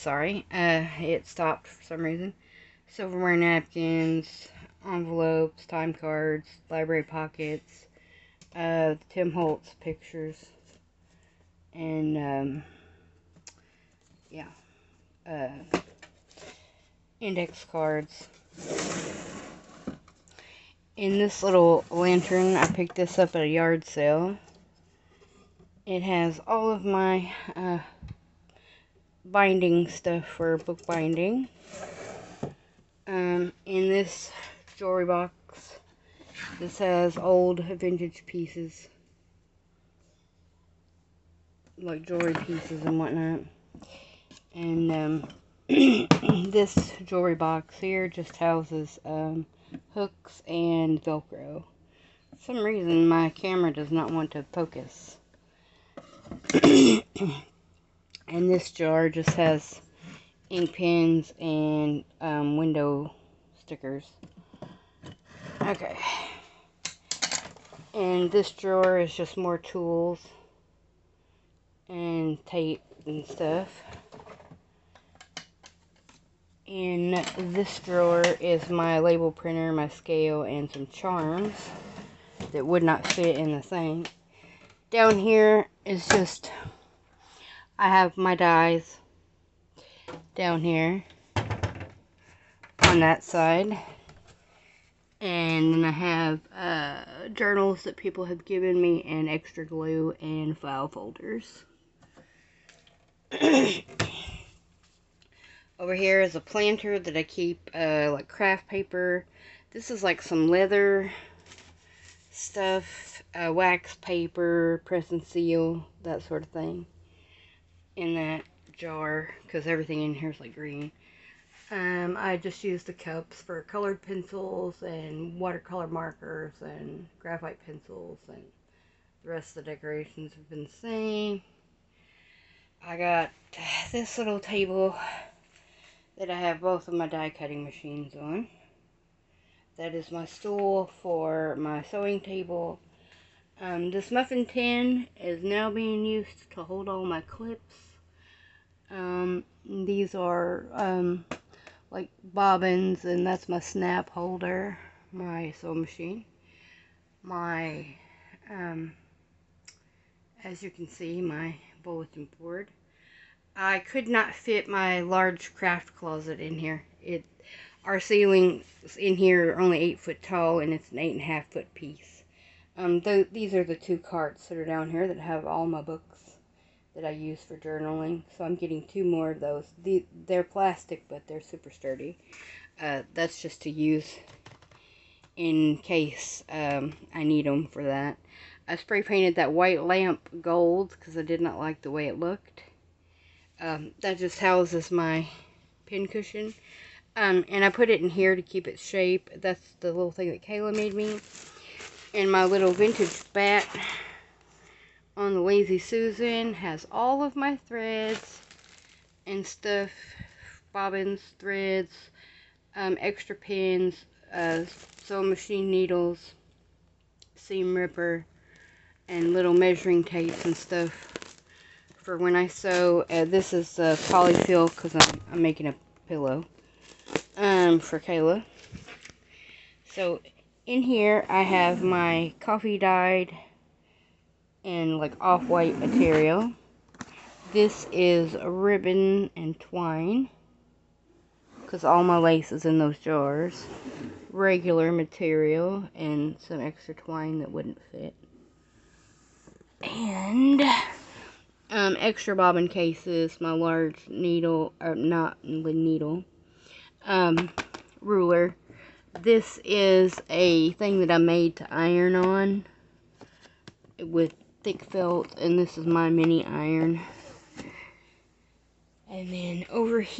sorry. It stopped for some reason. Silverware napkins, envelopes, time cards, library pockets, Tim Holtz pictures, and, yeah, index cards. In this little lantern, I picked this up at a yard sale. It has all of my binding stuff for book binding. In this jewelry box, this has old vintage pieces, like jewelry pieces and whatnot. And this jewelry box here just houses hooks and Velcro. For some reason, my camera does not want to focus. And this jar just has ink pens and window stickers. Okay. And this drawer is just more tools and tape and stuff. In this drawer is my label printer, my scale, and some charms that would not fit in the thing. Down here is just, I have my dies down here on that side. And then I have journals that people have given me, and extra glue and file folders. Over here is a planter that I keep like craft paper. This is like some leather stuff, wax paper, press and seal, that sort of thing, in that jar, because everything in here is like green. I just use the cups for colored pencils and watercolor markers and graphite pencils, and the rest of the decorations have been the same. I got this little table that I have both of my die cutting machines on. That is my stool for my sewing table. This muffin tin is now being used to hold all my clips. These are like bobbins, and that's my snap holder, my sewing machine. My, as you can see, my bulletin board. I could not fit my large craft closet in here. Our ceilings in here are only 8 foot tall, and it's an 8.5 foot piece. These are the 2 carts that are down here that have all my books that I use for journaling. So I'm getting 2 more of those. They're plastic, but they're super sturdy. That's just to use in case I need them for that. I spray painted that white lamp gold because I did not like the way it looked. That just houses my pin cushion. And I put it in here to keep its shape. That's the little thing that Kayla made me. And my little vintage bat on the Lazy Susan has all of my threads and stuff. Bobbins, threads, extra pins, sewing machine needles, seam ripper, and little measuring tapes and stuff for when I sew. This is polyfill because I'm making a pillow for Kayla. So in here I have my coffee dyed and like off-white material. This is a ribbon and twine because all my lace is in those jars. Regular material and some extra twine that wouldn't fit. And extra bobbin cases, my large needle, or not needle, ruler. This is a thing that I made to iron on with thick felt, and this is my mini iron. And then over here